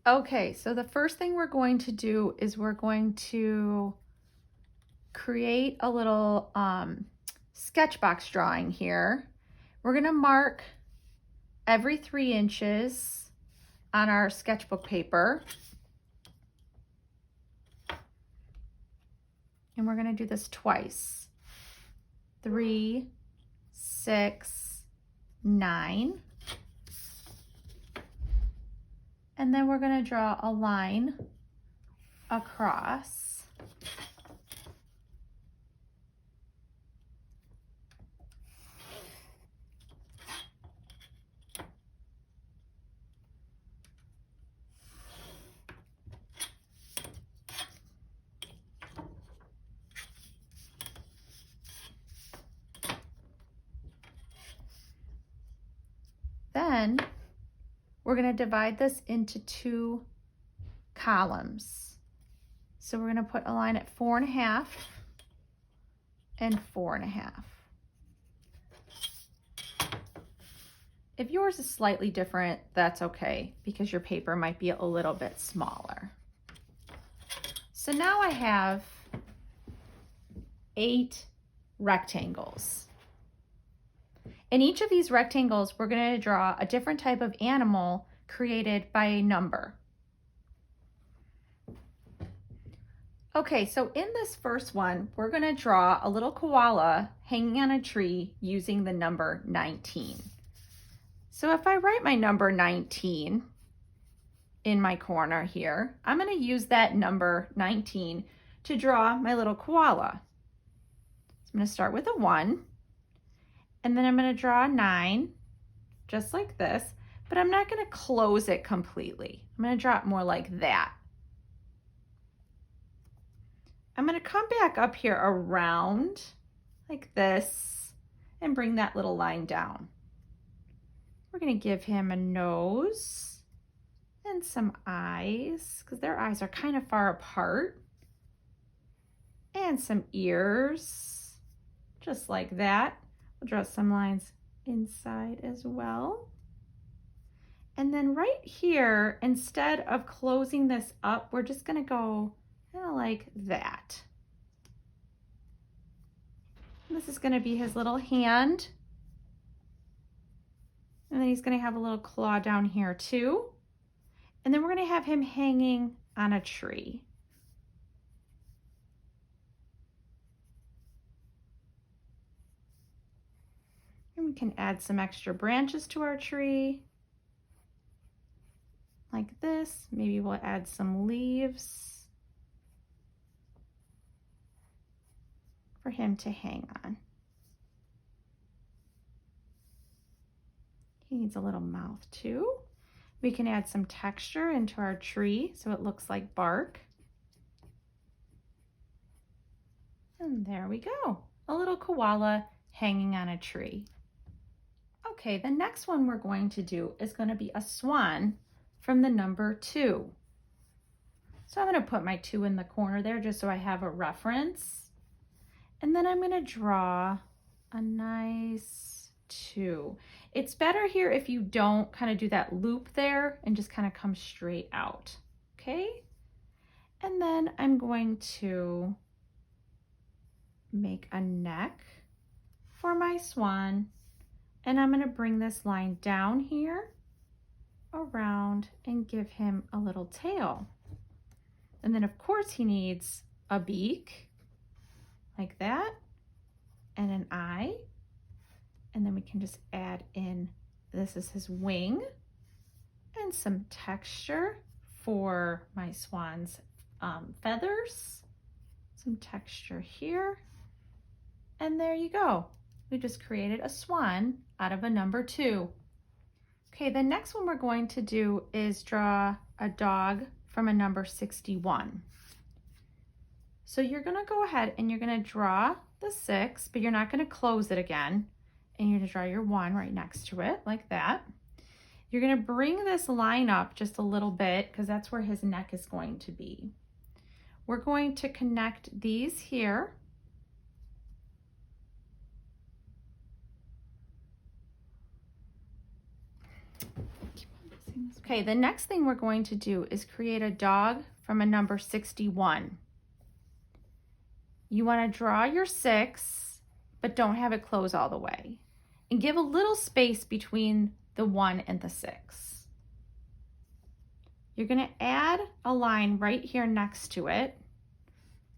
Okay, so the first thing we're going to do is we're going to create a little sketch box drawing here. We're going to mark every 3 inches on our sketchbook paper. And we're going to do this twice. 3, 6, 9. And then we're going to draw a line across. Then we're going to divide this into 2 columns. So we're going to put a line at 4.5 and 4.5. If yours is slightly different, that's okay, because your paper might be a little bit smaller. So now I have 8 rectangles. In each of these rectangles, we're going to draw a different type of animal created by a number. Okay, so in this first one, we're going to draw a little koala hanging on a tree using the number 19. So if I write my number 19 in my corner here, I'm going to use that number 19 to draw my little koala. So I'm going to start with a 1. And then I'm going to draw a 9, just like this, but I'm not going to close it completely. I'm going to draw it more like that. I'm going to come back up here around like this and bring that little line down. We're going to give him a nose and some eyes, because their eyes are kind of far apart, and some ears, just like that. We'll draw some lines inside as well. And then right here, instead of closing this up, we're just going to go kind of like that. This is going to be his little hand. And then he's going to have a little claw down here too. And then we're going to have him hanging on a tree. And we can add some extra branches to our tree, like this. Maybe we'll add some leaves for him to hang on. He needs a little mouth too. We can add some texture into our tree so it looks like bark. And there we go, a little koala hanging on a tree. Okay, the next one we're going to do is going to be a swan from the number 2. So I'm going to put my 2 in the corner there just so I have a reference. And then I'm going to draw a nice 2. It's better here if you don't kind of do that loop there and just kind of come straight out, okay? And then I'm going to make a neck for my swan, and I'm going to bring this line down here around and give him a little tail. And then of course he needs a beak like that and an eye. And then we can just add in, this is his wing, and some texture for my swan's feathers. Some texture here. And there you go. We just created a swan out of a number 2. Okay, the next one we're going to do is draw a dog from a number 61. So you're going to go ahead and you're going to draw the 6, but you're not going to close it again. And you're going to draw your 1 right next to it, like that. You're going to bring this line up just a little bit because that's where his neck is going to be. We're going to connect these here. Keep on missing Okay, the next thing we're going to do is create a dog from a number 61. You want to draw your 6, but don't have it close all the way. And give a little space between the 1 and the 6. You're going to add a line right here next to it.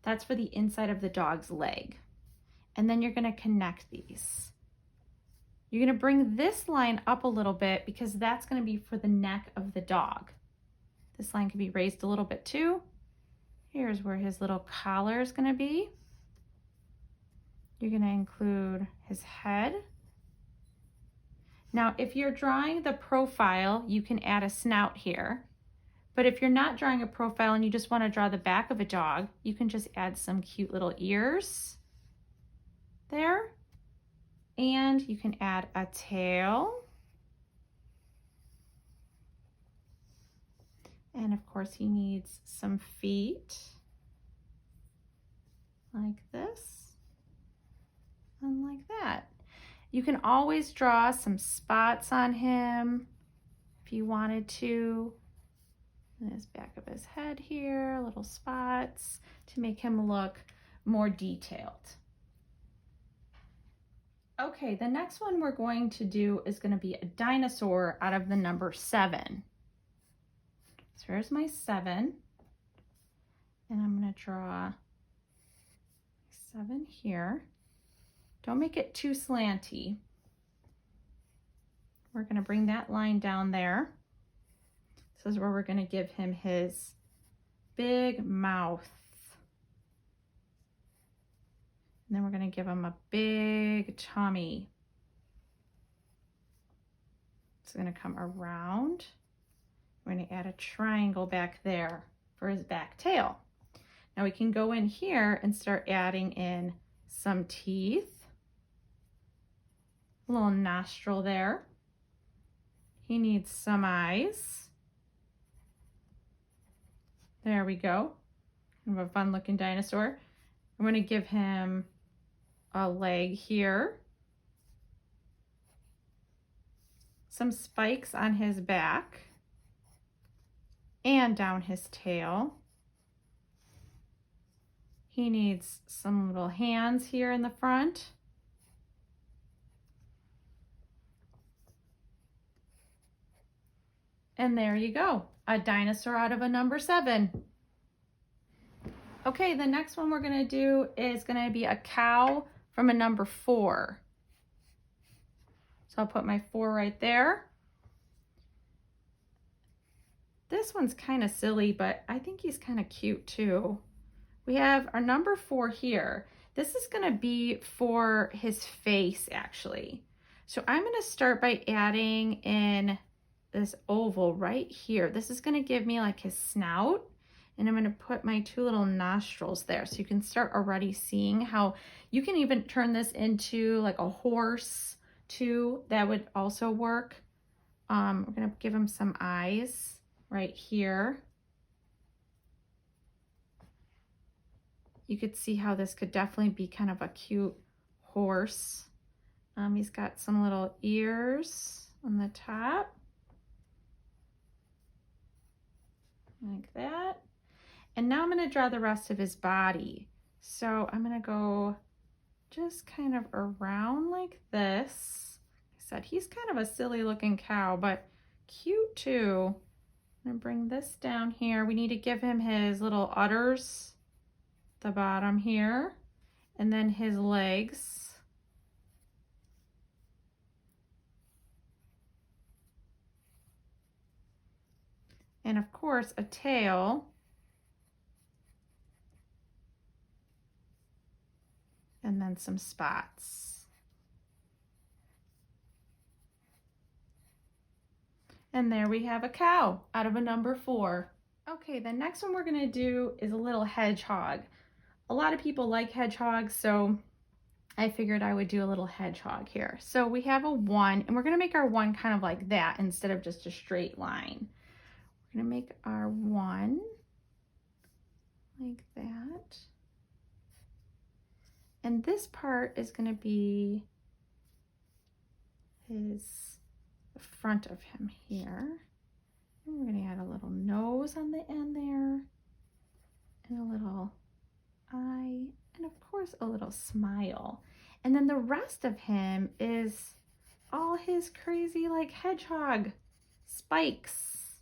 That's for the inside of the dog's leg. And then you're going to connect these. You're going to bring this line up a little bit because that's going to be for the neck of the dog. This line can be raised a little bit too. Here's where his little collar is going to be. You're going to include his head. Now, if you're drawing the profile, you can add a snout here. But if you're not drawing a profile and you just want to draw the back of a dog, you can just add some cute little ears there. And you can add a tail. And of course he needs some feet like this and like that. You can always draw some spots on him if you wanted to. And his back of his head here, little spots to make him look more detailed. Okay, the next one we're going to do is going to be a dinosaur out of the number 7. So here's my 7, and I'm going to draw 7 here. Don't make it too slanty. We're going to bring that line down there. This is where we're going to give him his big mouth. And then we're going to give him a big tummy. It's going to come around. We're going to add a triangle back there for his back tail. Now we can go in here and start adding in some teeth. A little nostril there. He needs some eyes. There we go. Kind of a fun looking dinosaur. I'm going to give him a leg here. Some spikes on his back and down his tail. He needs some little hands here in the front. And there you go, a dinosaur out of a number 7. Okay, the next one we're going to do is going to be a cow from a number 4. So I'll put my 4 right there. This one's kind of silly, but I think he's kind of cute too. We have our number 4 here. This is going to be for his face actually. So I'm going to start by adding in this oval right here. This is going to give me like his snout. And I'm going to put my 2 little nostrils there. So you can start already seeing how you can even turn this into like a horse too. That would also work. We're going to give him some eyes right here. You could see how this could definitely be kind of a cute horse. He's got some little ears on the top. Like that. And now I'm going to draw the rest of his body. So I'm going to go just kind of around like this. Like I said, he's kind of a silly looking cow, but cute too. I'm going to bring this down here. We need to give him his little udders, the bottom here, and then his legs. And of course, a tail. And then some spots. And there we have a cow out of a number 4. Okay, the next one we're going to do is a little hedgehog. A lot of people like hedgehogs, so I figured I would do a little hedgehog here. So we have a 1, and we're going to make our 1 kind of like that instead of just a straight line. We're going to make our 1 like that. And this part is going to be the front of him here. And we're going to add a little nose on the end there, and a little eye, and of course a little smile. And then the rest of him is all his crazy like hedgehog spikes.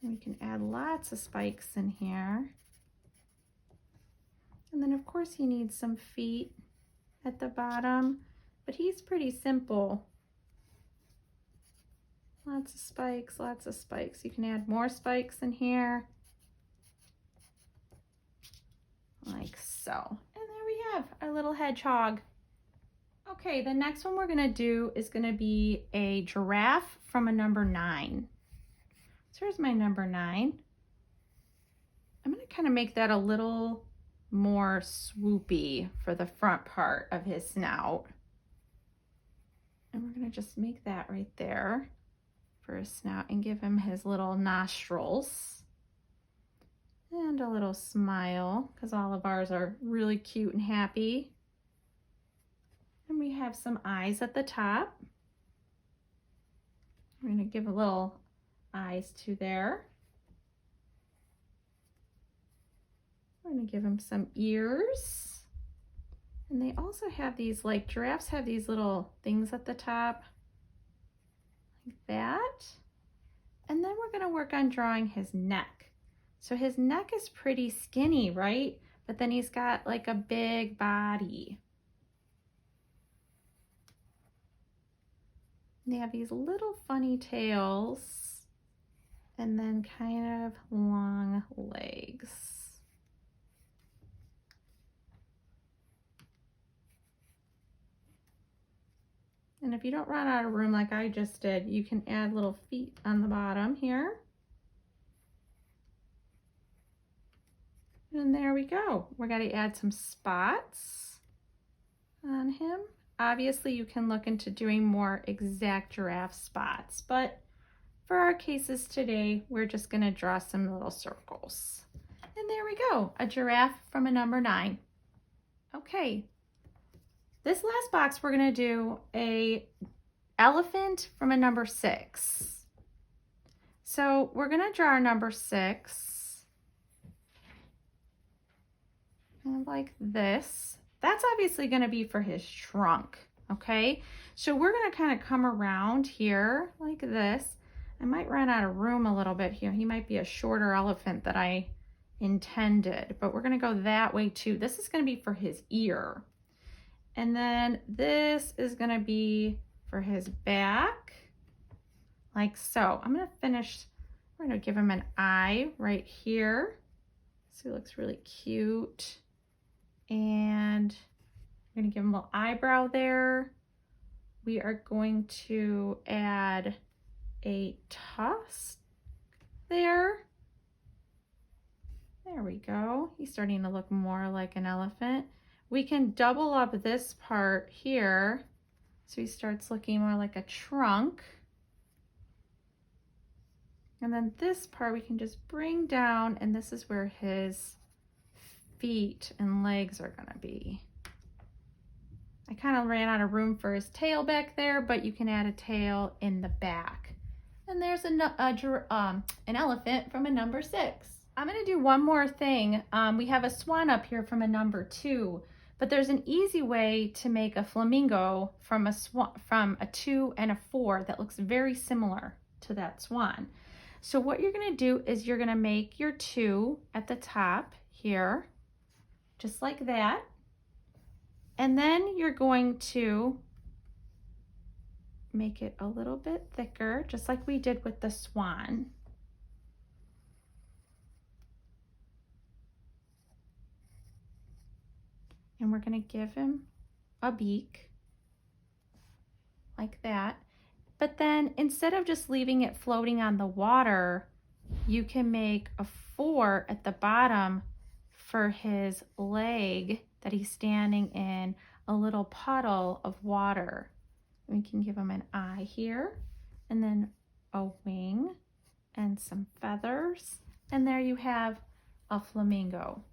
And we can add lots of spikes in here. And then of course he needs some feet at the bottom, but he's pretty simple. Lots of spikes, lots of spikes. You can add more spikes in here, like so. And there we have our little hedgehog. Okay, the next one we're gonna do is gonna be a giraffe from a number 9. So here's my number 9. I'm gonna kind of make that a little more swoopy for the front part of his snout. And we're gonna just make that right there for his snout and give him his little nostrils and a little smile, because all of ours are really cute and happy. And we have some eyes at the top. We're gonna give a little eyes to there. We're gonna give him some ears. And they also have these, like giraffes have these little things at the top, like that. And then we're gonna work on drawing his neck. So his neck is pretty skinny, right? But then he's got like a big body. They have these little funny tails and then kind of long legs. And if you don't run out of room like I just did, you can add little feet on the bottom here. And there we go. We're going to add some spots on him. Obviously, you can look into doing more exact giraffe spots, but for our cases today, we're just going to draw some little circles. And there we go, a giraffe from a number 9. Okay, this last box, we're going to do a elephant from a number 6. So we're going to draw our number 6. Like this. That's obviously going to be for his trunk, okay? So we're going to kind of come around here like this. I might run out of room a little bit here. He might be a shorter elephant than I intended, but we're going to go that way too. This is going to be for his ear. And then this is going to be for his back, like so. I'm going to finish, we're going to give him an eye right here. So he looks really cute. And we're going to give him a little eyebrow there. We are going to add a tusk there. There we go. He's starting to look more like an elephant. We can double up this part here so he starts looking more like a trunk. And then this part we can just bring down, and this is where his feet and legs are going to be. I kind of ran out of room for his tail back there, but you can add a tail in the back. And there's an elephant from a number 6. I'm going to do one more thing. We have a swan up here from a number 2, but there's an easy way to make a flamingo from a 2 and a 4 that looks very similar to that swan. So what you're going to do is you're going to make your 2 at the top here, just like that. And then you're going to make it a little bit thicker, just like we did with the swan. And we're going to give him a beak like that. But then instead of just leaving it floating on the water, you can make a 4 at the bottom for his leg that he's standing in a little puddle of water. We can give him an eye here, and then a wing and some feathers. And there you have a flamingo.